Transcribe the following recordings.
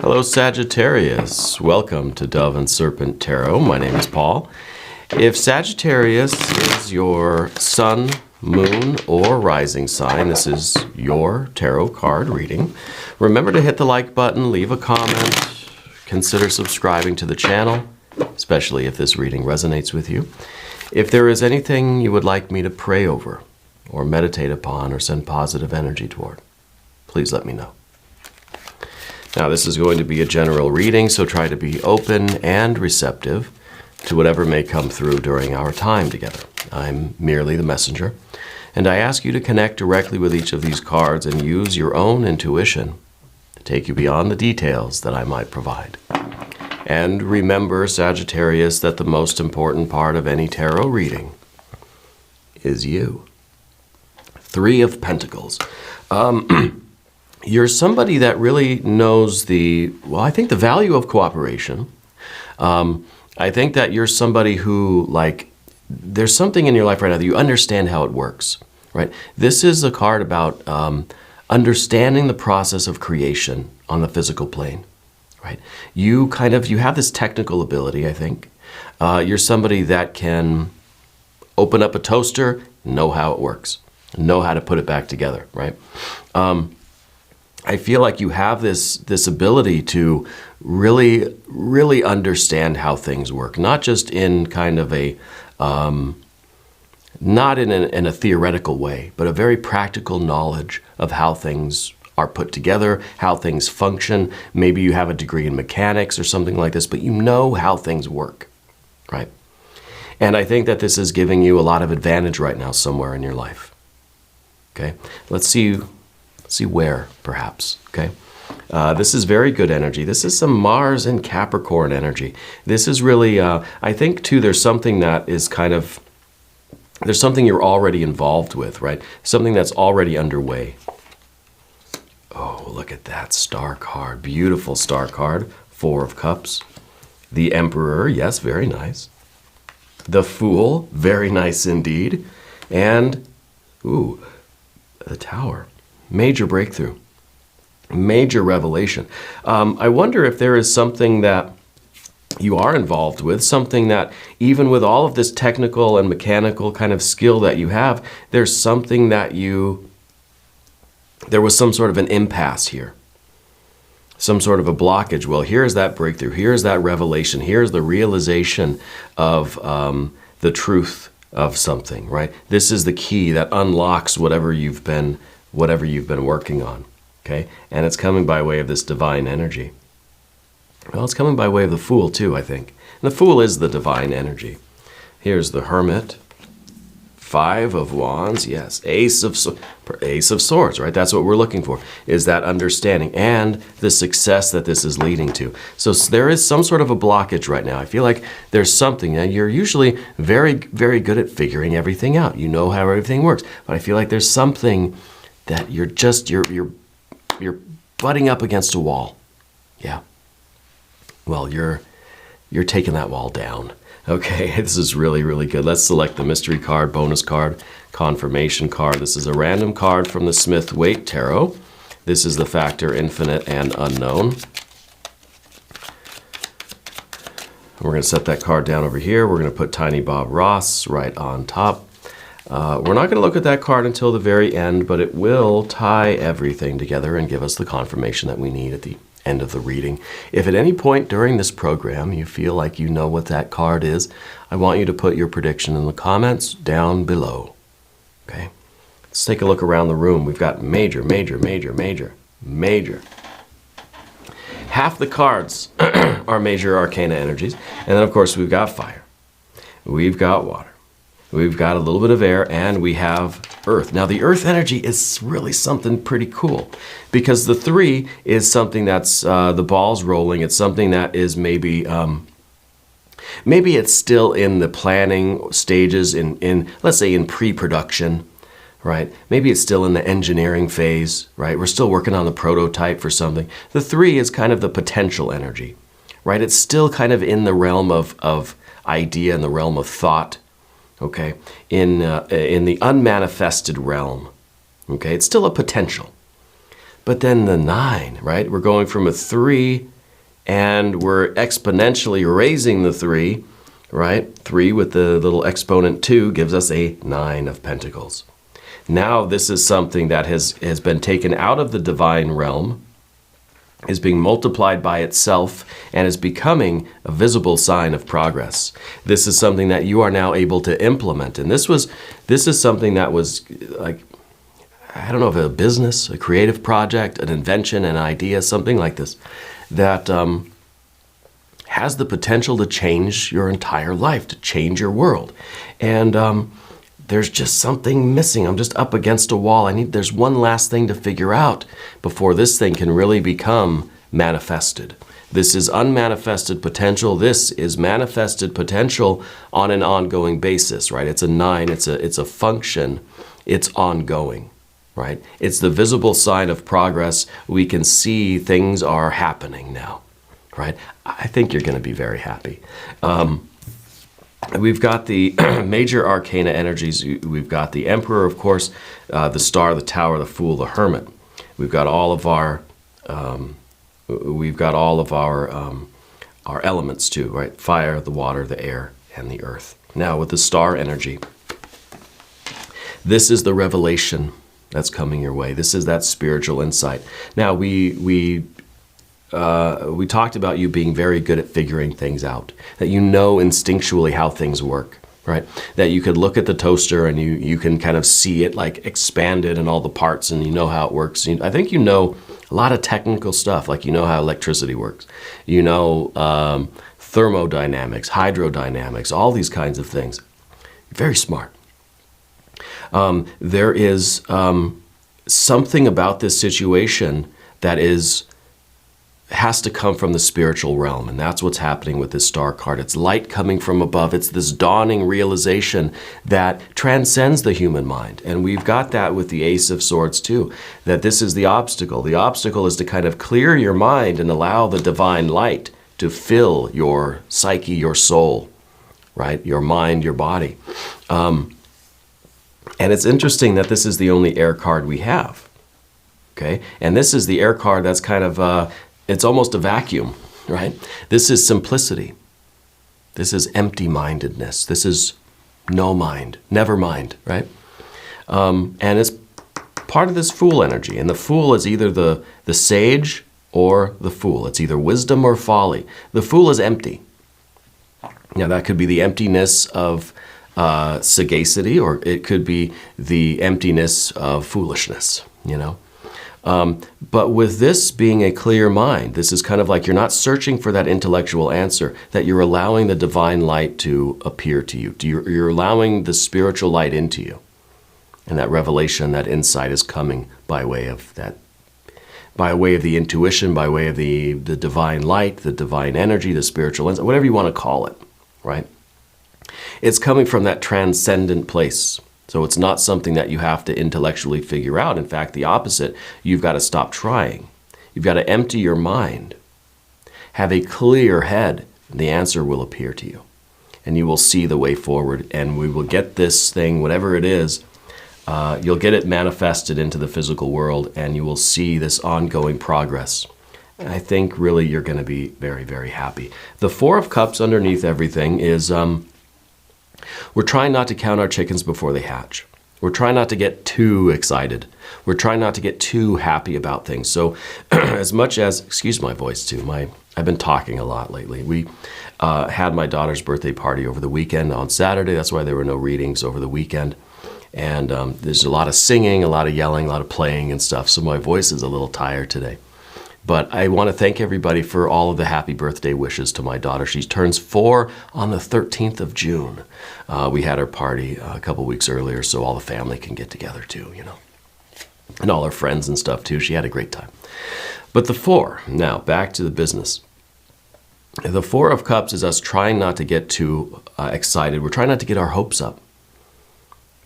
Hello Sagittarius, welcome to Dove and Serpent Tarot. My name is Paul. If Sagittarius is your sun, moon, or rising sign, this is your tarot card reading. Remember to hit the like button, leave a comment, consider subscribing to the channel, especially if this reading resonates with you. If there is anything you would like me to pray over, or meditate upon, or send positive energy toward, please let me know. Now, this is going to be a general reading, so try to be open and receptive to whatever may come through during our time together. I'm merely the messenger, and I ask you to connect directly with each of these cards and use your own intuition to take you beyond the details that I might provide. And remember, Sagittarius, that the most important part of any tarot reading is you. Three of Pentacles. You're somebody that really knows the value of cooperation. I think that you're somebody who, there's something in your life right now that you understand how it works, right? This is a card about understanding the process of creation on the physical plane, right? You have this technical ability, I think. You're somebody that can open up a toaster, know how it works, know how to put it back together, right? I feel like you have this ability to really understand how things work, not just in kind of a, not in a theoretical way, but a very practical knowledge of how things are put together, how things function. Maybe you have a degree in mechanics or something like this, but you know how things work, right? And I think that this is giving you a lot of advantage right now somewhere in your life, okay? Let's see where, perhaps, okay? This is very good energy. This is some Mars and Capricorn energy. This is really, I think, too, there's something that is there's something you're already involved with, right? Something that's already underway. Oh, look at that star card. Beautiful star card. Four of Cups. The Emperor, yes, very nice. The Fool, very nice indeed. And, ooh, the Tower. Major breakthrough, major revelation. I wonder if there is something that you are involved with, something that even with all of this technical and mechanical kind of skill that you have, there's something that there was some sort of an impasse here, some sort of a blockage. Well, here's that breakthrough, here's that revelation, here's the realization of the truth of something, right? This is the key that unlocks whatever you've been working on, okay? And it's coming by way of this divine energy. Well, it's coming by way of the Fool too, I think. And the Fool is the divine energy. Here's the Hermit, Five of Wands, yes, Ace of Swords, right? That's what we're looking for, is that understanding and the success that this is leading to. So there is some sort of a blockage right now. I feel like there's something, and you're usually very, very good at figuring everything out. You know how everything works, but I feel like there's something that you're butting up against a wall. Yeah. Well, you're taking that wall down. Okay, this is really, really good. Let's select the mystery card, bonus card, confirmation card. This is a random card from the Smith-Waite Tarot. This is the factor infinite and unknown. We're going to set that card down over here. We're going to put Tiny Bob Ross right on top. We're not going to look at that card until the very end, but it will tie everything together and give us the confirmation that we need at the end of the reading. If at any point during this program you feel like you know what that card is, I want you to put your prediction in the comments down below. Okay? Let's take a look around the room. We've got major, major, major, major, major. Half the cards are major arcana energies. And then, of course, we've got fire. We've got water. We've got a little bit of air, and we have earth. Now, the earth energy is really something pretty cool, because the three is something that's the ball's rolling. It's something that is maybe it's still in the planning stages, let's say in pre-production, right? Maybe it's still in the engineering phase, right? We're still working on the prototype for something. The three is kind of the potential energy, right? It's still kind of in the realm of idea, in the realm of thought. Okay, in the unmanifested realm. Okay, it's still a potential. But then the 9, right? We're going from a 3 and we're exponentially raising the 3, right? 3 with the little exponent 2 gives us a 9 of Pentacles. Now this is something that has been taken out of the divine realm, is being multiplied by itself, and is becoming a visible sign of progress. This is something that you are now able to implement. And this is something that was like, I don't know if a business, a creative project, an invention, an idea, something like this, that has the potential to change your entire life, to change your world. And there's just something missing. I'm just up against a wall. There's one last thing to figure out before this thing can really become manifested. This is unmanifested potential. This is manifested potential on an ongoing basis, right? It's a 9, it's a function, it's ongoing, right? It's the visible sign of progress. We can see things are happening now, right? I think you're going to be very happy. We've got the major arcana energies. We've got the Emperor, of course, the Star, the Tower, the Fool, the Hermit. We've got all of our elements too, right? Fire, the water, the air, and the earth. Now with the Star energy, this is the revelation that's coming your way. This is that spiritual insight. Now we talked about you being very good at figuring things out, that you know instinctually how things work, right? That you could look at the toaster and you can kind of see it like expanded and all the parts, and you know how it works. I think you know a lot of technical stuff, like you know how electricity works. You know thermodynamics, hydrodynamics, all these kinds of things. Very smart. There is something about this situation that has to come from the spiritual realm, and that's what's happening with this Star card. It's light coming from above. It's this dawning realization that transcends the human mind, and we've got that with the Ace of Swords too, that this is the obstacle. The obstacle is to kind of clear your mind and allow the divine light to fill your psyche, your soul, right? Your mind, your body. And it's interesting that this is the only air card we have, okay? And this is the air card that's kind of it's almost a vacuum, right? This is simplicity. This is empty-mindedness. This is no mind, never mind, right? And it's part of this Fool energy. And the Fool is either the sage or the fool. It's either wisdom or folly. The Fool is empty. Now that could be the emptiness of sagacity, or it could be the emptiness of foolishness, you know? But with this being a clear mind, this is kind of like you're not searching for that intellectual answer, that you're allowing the divine light to appear to you. You're allowing the spiritual light into you. And that revelation, that insight is coming by way of that, by way of the intuition, by way of the divine light, the divine energy, the spiritual insight, whatever you want to call it, right? It's coming from that transcendent place. So it's not something that you have to intellectually figure out. In fact, the opposite, you've got to stop trying. You've got to empty your mind. Have a clear head, and the answer will appear to you. And you will see the way forward, and we will get this thing, whatever it is, you'll get it manifested into the physical world, and you will see this ongoing progress. And I think really you're going to be very, very happy. The Four of Cups underneath everything is... we're trying not to count our chickens before they hatch. We're trying not to get too excited. We're trying not to get too happy about things. So as much as, excuse my voice too, I've been talking a lot lately. We had my daughter's birthday party over the weekend on Saturday. That's why there were no readings over the weekend. And there's a lot of singing, a lot of yelling, a lot of playing and stuff. So my voice is a little tired today. But I want to thank everybody for all of the happy birthday wishes to my daughter. She turns 4 on the 13th of June. We had her party a couple weeks earlier, so all the family can get together too, you know. And all her friends and stuff too. She had a great time. But the 4, now back to the business. The 4 of Cups is us trying not to get too excited. We're trying not to get our hopes up.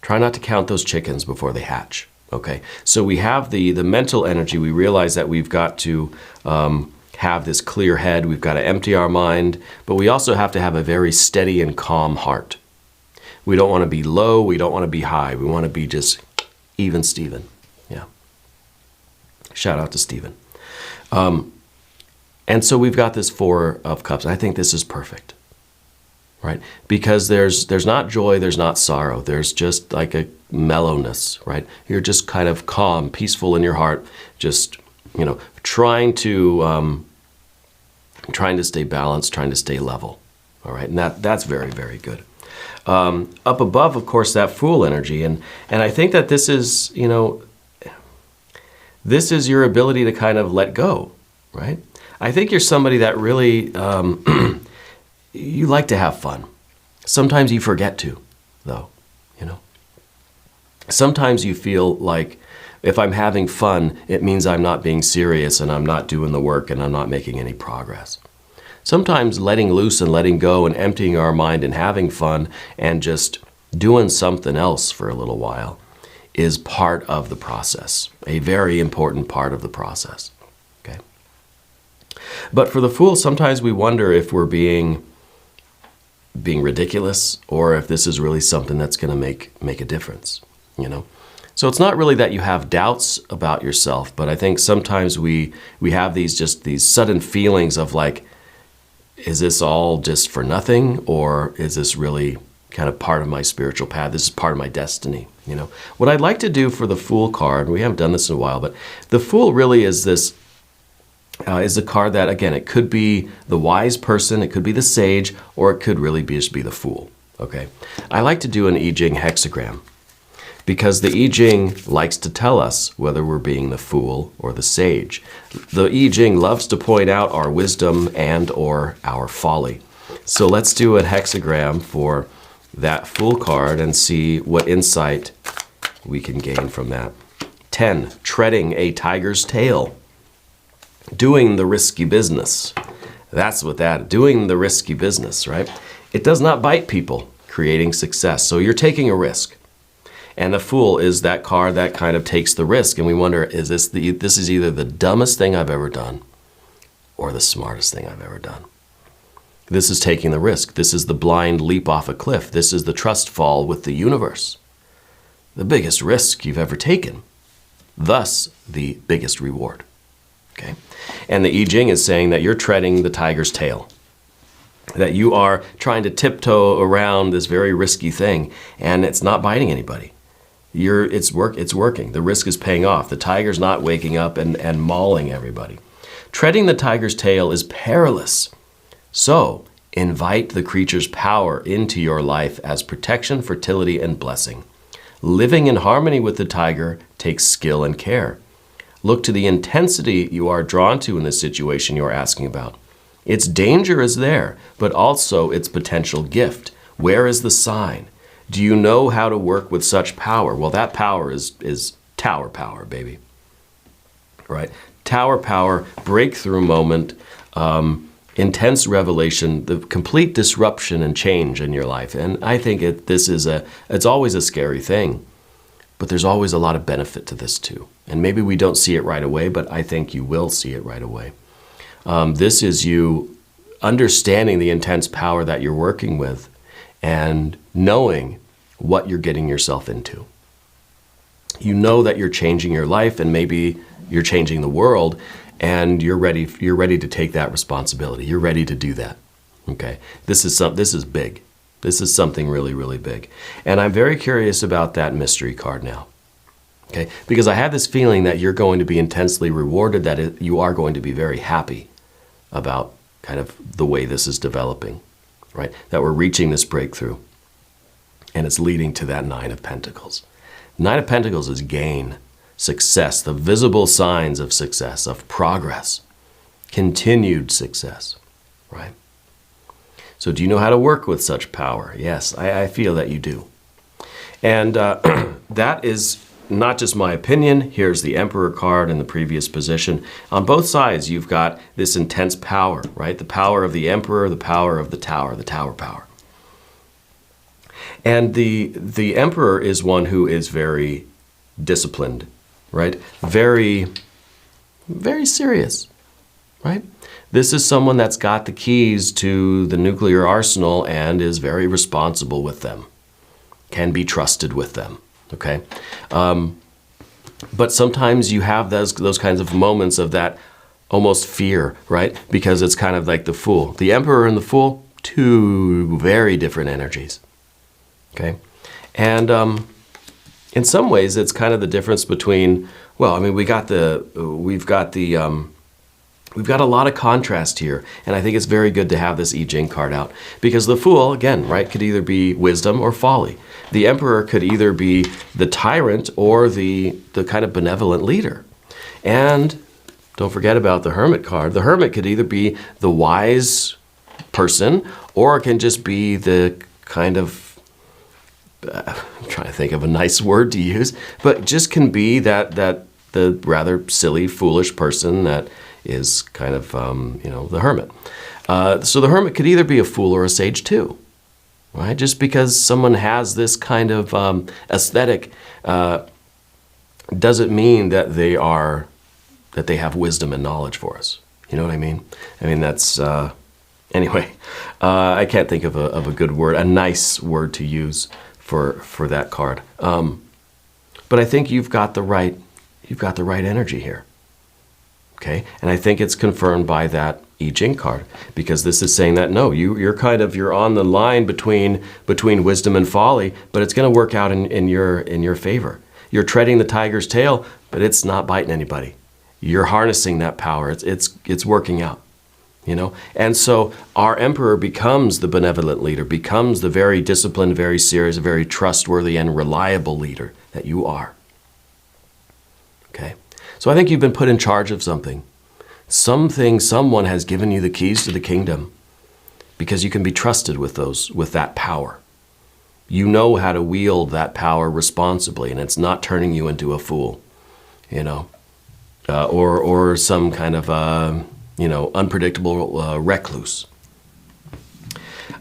Try not to count those chickens before they hatch. Okay, so we have the mental energy. We realize that we've got to have this clear head. We've got to empty our mind, but we also have to have a very steady and calm heart. We don't want to be low. We don't want to be high. We want to be just even Steven. Yeah. Shout out to Stephen. And so we've got this Four of Cups. I think this is perfect, right? Because there's not joy, there's not sorrow. There's just like a mellowness, right? You're just kind of calm, peaceful in your heart, just, trying to stay balanced, trying to stay level, all right? And that's very, very good. Up above, of course, that Fool energy. And I think that this is, this is your ability to kind of let go, right? I think you're somebody that really, you like to have fun. Sometimes you forget to, though, Sometimes you feel like if I'm having fun, it means I'm not being serious and I'm not doing the work and I'm not making any progress. Sometimes letting loose and letting go and emptying our mind and having fun and just doing something else for a little while is part of the process, a very important part of the process. Okay. But for the Fool, sometimes we wonder if we're being ridiculous or if this is really something that's going to make a difference, So it's not really that you have doubts about yourself, but I think sometimes we have these sudden feelings of like, is this all just for nothing, or is this really kind of part of my spiritual path? This is part of my destiny, What I'd like to do for the Fool card, we haven't done this in a while, but the Fool really is this, is a card that, again, it could be the wise person, it could be the sage, or it could really just be the Fool, okay? I like to do an I Ching hexagram, because the I Ching likes to tell us whether we're being the Fool or the sage. The I Ching loves to point out our wisdom and or our folly. So let's do a hexagram for that Fool card and see what insight we can gain from that. 10, treading a tiger's tail. Doing the risky business. That's what that, doing the risky business, right? It does not bite people, creating success. So you're taking a risk. And the Fool is that card that kind of takes the risk. And we wonder, this is either the dumbest thing I've ever done or the smartest thing I've ever done. This is taking the risk. This is the blind leap off a cliff. This is the trust fall with the universe. The biggest risk you've ever taken. Thus, the biggest reward. Okay? And the I Ching is saying that you're treading the tiger's tail. That you are trying to tiptoe around this very risky thing, and it's not biting anybody. It's working. The risk is paying off. The tiger's not waking up and mauling everybody. Treading the tiger's tail is perilous. So, invite the creature's power into your life as protection, fertility, and blessing. Living in harmony with the tiger takes skill and care. Look to the intensity you are drawn to in this situation you're asking about. Its danger is there, but also its potential gift. Where is the sign? Do you know how to work with such power? Well, that power is tower power, baby. Right? Tower power, breakthrough moment, intense revelation, the complete disruption and change in your life. And I think it's always a scary thing, but there's always a lot of benefit to this too. And maybe we don't see it right away, but I think you will see it right away. This is you understanding the intense power that you're working with and knowing what you're getting yourself into. You know that you're changing your life and maybe you're changing the world, and you're ready to take that responsibility. You're ready to do that. Okay? This is big. This is something really, really big. And I'm very curious about that mystery card now. Okay? Because I have this feeling that you're going to be intensely rewarded, that you are going to be very happy about kind of the way this is developing, right? That we're reaching this breakthrough. And it's leading to that Nine of Pentacles. Nine of Pentacles is gain, success, the visible signs of success, of progress, continued success, right? So do you know how to work with such power? Yes, I feel that you do. And that is not just my opinion. Here's the Emperor card in the previous position. On both sides, you've got this intense power, right? The power of the Emperor, the power of the tower power. And the Emperor is one who is very disciplined, right? Very, very serious, right? This is someone that's got the keys to the nuclear arsenal and is very responsible with them, can be trusted with them, okay? But sometimes you have those kinds of moments of that almost fear, right? Because it's kind of like the Fool. The Emperor and the Fool, two very different energies, okay? And in some ways, it's kind of the difference between, well, I mean, we've got a lot of contrast here, and I think it's very good to have this I Ching card out, because the Fool, again, right, could either be wisdom or folly. The Emperor could either be the tyrant or the kind of benevolent leader. And don't forget about the Hermit card. The Hermit could either be the wise person, or it can just be the kind of, I'm trying to think of a nice word to use, but just can be that the rather silly, foolish person that is kind of, the Hermit. So the Hermit could either be a fool or a sage too, right? Just because someone has this kind of aesthetic doesn't mean that they have wisdom and knowledge for us. You know what I mean? I mean, that's, anyway, I can't think of a good word, a nice word to use for that card. But I think you've got the right energy here. Okay, and I think it's confirmed by that I Ching card, because this is saying that no, you're on the line between wisdom and folly, but it's going to work out in your favor. You're treading the tiger's tail, but it's not biting anybody. You're harnessing that power. It's working out, you know. And so our Emperor becomes the benevolent leader, becomes the very disciplined, very serious, very trustworthy and reliable leader that you are. Okay. So I think you've been put in charge of something. Someone has given you the keys to the kingdom, because you can be trusted with that power. You know how to wield that power responsibly, and it's not turning you into a fool, you know, or some kind of, unpredictable recluse.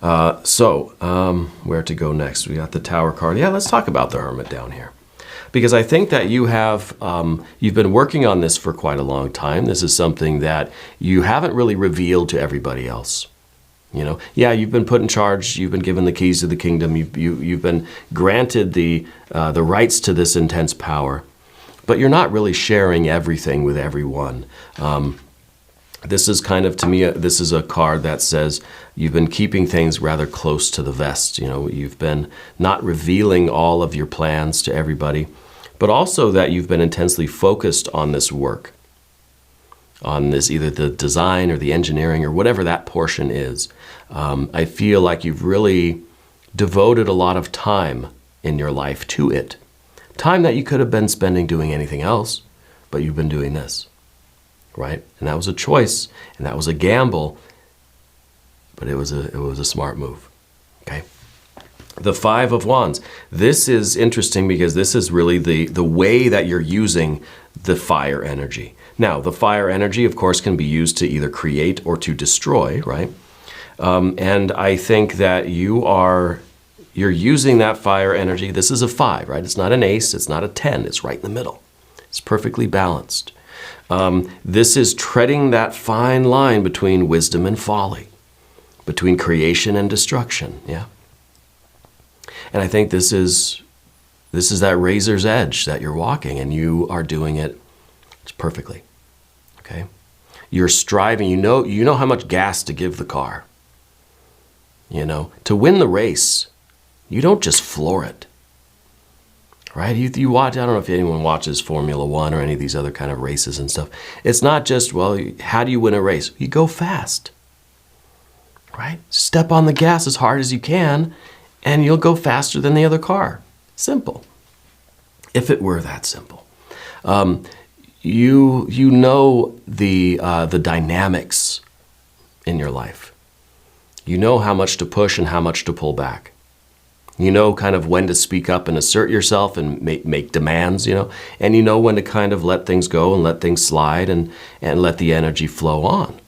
So where to go next? We got the Tower card. Yeah, let's talk about the Hermit down here. Because I think that you've been working on this for quite a long time. This is something that you haven't really revealed to everybody else. You know, yeah, you've been put in charge. You've been given the keys to the kingdom. You've been granted the rights to this intense power, but you're not really sharing everything with everyone. This is kind of, to me, this is a card that says you've been keeping things rather close to the vest. You know, you've been not revealing all of your plans to everybody, but also that you've been intensely focused on this work, on this, either the design or the engineering or whatever that portion is. I feel like you've really devoted a lot of time in your life to it. Time that you could have been spending doing anything else, but you've been doing this. Right? And that was a choice, and that was a gamble, but it was a smart move. Okay? The Five of Wands. This is interesting because this is really the way that you're using the fire energy. Now, the fire energy, of course, can be used to either create or to destroy, right? And I think that you're using that fire energy. This is a 5, right? It's not an ace, it's not a 10, it's right in the middle. It's perfectly balanced. This is treading that fine line between wisdom and folly, between creation and destruction, yeah? And I think this is that razor's edge that you're walking, and you are doing it perfectly, okay? You're striving, you know how much gas to give the car. You know, to win the race, you don't just floor it. Right? You watch, I don't know if anyone watches Formula One or any of these other kind of races and stuff. It's not just, well, how do you win a race? You go fast. Right? Step on the gas as hard as you can, and you'll go faster than the other car. Simple. If it were that simple. You know the dynamics in your life. You know how much to push and how much to pull back. You know kind of when to speak up and assert yourself and make demands, you know, and you know when to kind of let things go and let things slide and let the energy flow on.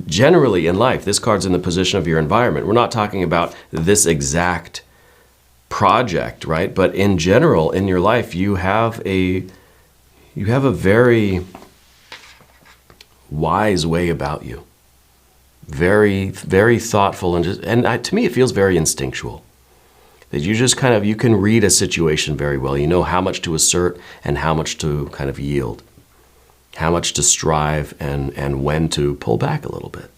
Generally in life, this card's in the position of your environment. We're not talking about this exact project, right? But in general, in your life, you have a very wise way about you. Very, very thoughtful, and to me, it feels very instinctual. That you just kind of, you can read a situation very well. You know how much to assert and how much to kind of yield. How much to strive and when to pull back a little bit,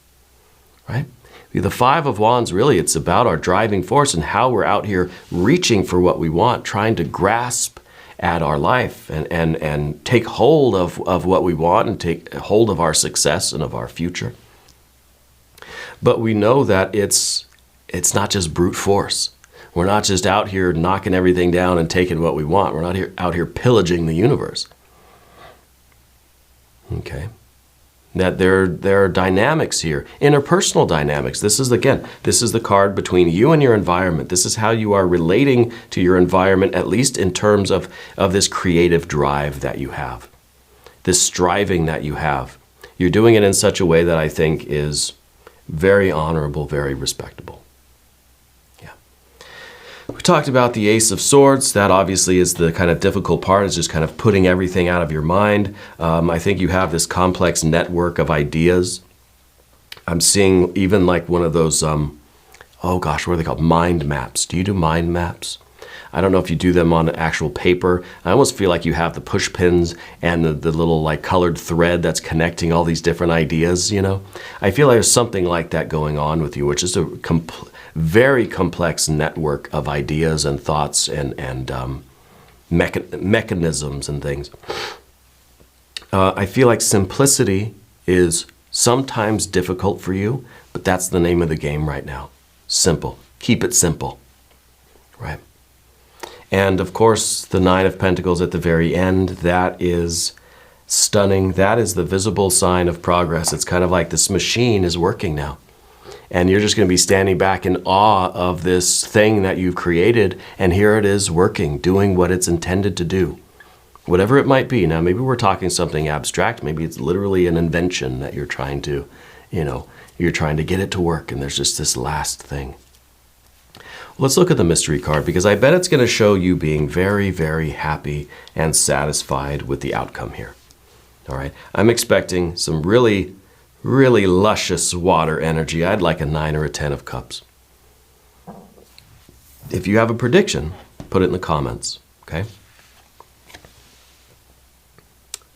right? The Five of Wands, really, it's about our driving force and how we're out here reaching for what we want, trying to grasp at our life and take hold of what we want and take hold of our success and of our future. But we know that it's not just brute force. We're not just out here knocking everything down and taking what we want. We're not out here pillaging the universe. Okay. That there are dynamics here, interpersonal dynamics. This is the card between you and your environment. This is how you are relating to your environment, at least in terms of this creative drive that you have, this striving that you have. You're doing it in such a way that I think is very honorable, very respectable. We talked about the Ace of Swords. That obviously is the kind of difficult part, is just kind of putting everything out of your mind. I think you have this complex network of ideas. I'm seeing even like one of those, oh gosh, what are they called? Mind maps. Do you do mind maps? I don't know if you do them on actual paper. I almost feel like you have the push pins and the little like colored thread that's connecting all these different ideas, you know? I feel like there's something like that going on with you, which is a very complex network of ideas and thoughts and mechanisms and things. I feel like simplicity is sometimes difficult for you, but that's the name of the game right now. Simple. Keep it simple, right? And of course, the Nine of Pentacles at the very end, that is stunning. That is the visible sign of progress. It's kind of like this machine is working now. And you're just going to be standing back in awe of this thing that you've created. And here it is working, doing what it's intended to do. Whatever it might be. Now, maybe we're talking something abstract. Maybe it's literally an invention that you're trying to, you're trying to get it to work. And there's just this last thing. Let's look at the mystery card, because I bet it's going to show you being very, very happy and satisfied with the outcome here. All right. I'm expecting some really, really luscious water energy. I'd like a 9 or a 10 of cups. If you have a prediction, put it in the comments. Okay.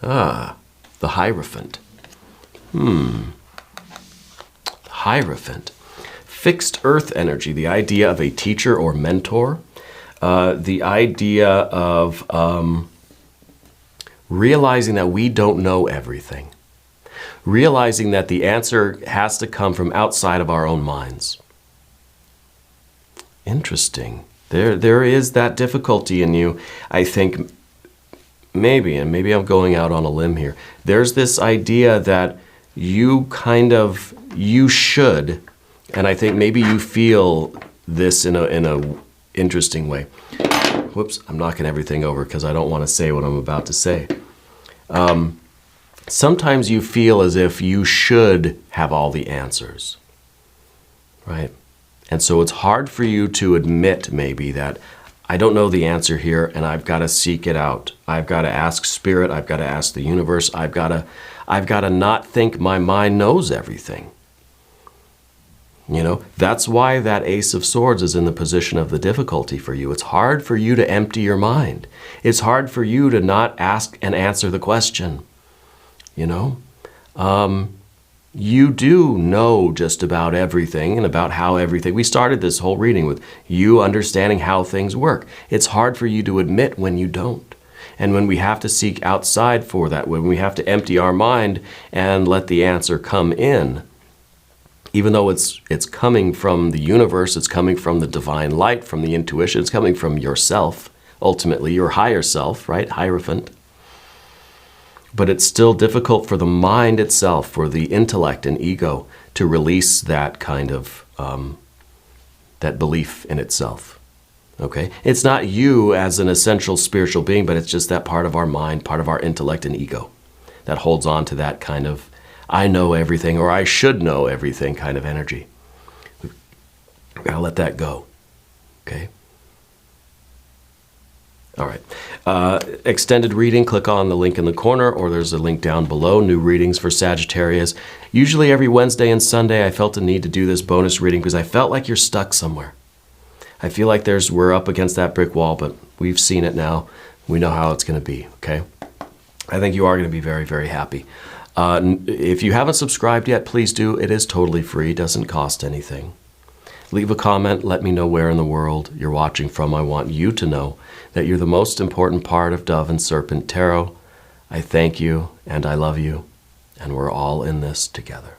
The Hierophant. The Hierophant. Fixed earth energy, the idea of a teacher or mentor, the idea of realizing that we don't know everything, realizing that the answer has to come from outside of our own minds. Interesting. There is that difficulty in you, I think, maybe I'm going out on a limb here. There's this idea that you should. And I think maybe you feel this in a interesting way. Whoops, I'm knocking everything over because I don't want to say what I'm about to say. Sometimes you feel as if you should have all the answers, right? And so it's hard for you to admit maybe that I don't know the answer here and I've got to seek it out. I've got to ask Spirit. I've got to ask the universe. I've got to not think my mind knows everything. That's why that Ace of Swords is in the position of the difficulty for you. It's hard for you to empty your mind. It's hard for you to not ask and answer the question. You do know just about everything and about how everything. We started this whole reading with you understanding how things work. It's hard for you to admit when you don't. And when we have to seek outside for that, when we have to empty our mind and let the answer come in, even though it's coming from the universe, it's coming from the divine light, from the intuition, it's coming from yourself, ultimately, your higher self, right? Hierophant. But it's still difficult for the mind itself, for the intellect and ego, to release that kind of, that belief in itself. Okay? It's not you as an essential spiritual being, but it's just that part of our mind, part of our intellect and ego that holds on to that kind of I know everything, or I should know everything kind of energy. We've got to let that go. Okay? All right. Extended reading, click on the link in the corner, or there's a link down below. New readings for Sagittarius. Usually every Wednesday and Sunday, I felt a need to do this bonus reading because I felt like you're stuck somewhere. I feel like we're up against that brick wall, but we've seen it now. We know how it's going to be, okay? I think you are going to be very, very happy. If you haven't subscribed yet, please do. It is totally free. It doesn't cost anything. Leave a comment. Let me know where in the world you're watching from. I want you to know that you're the most important part of Dove and Serpent Tarot. I thank you, and I love you, and we're all in this together.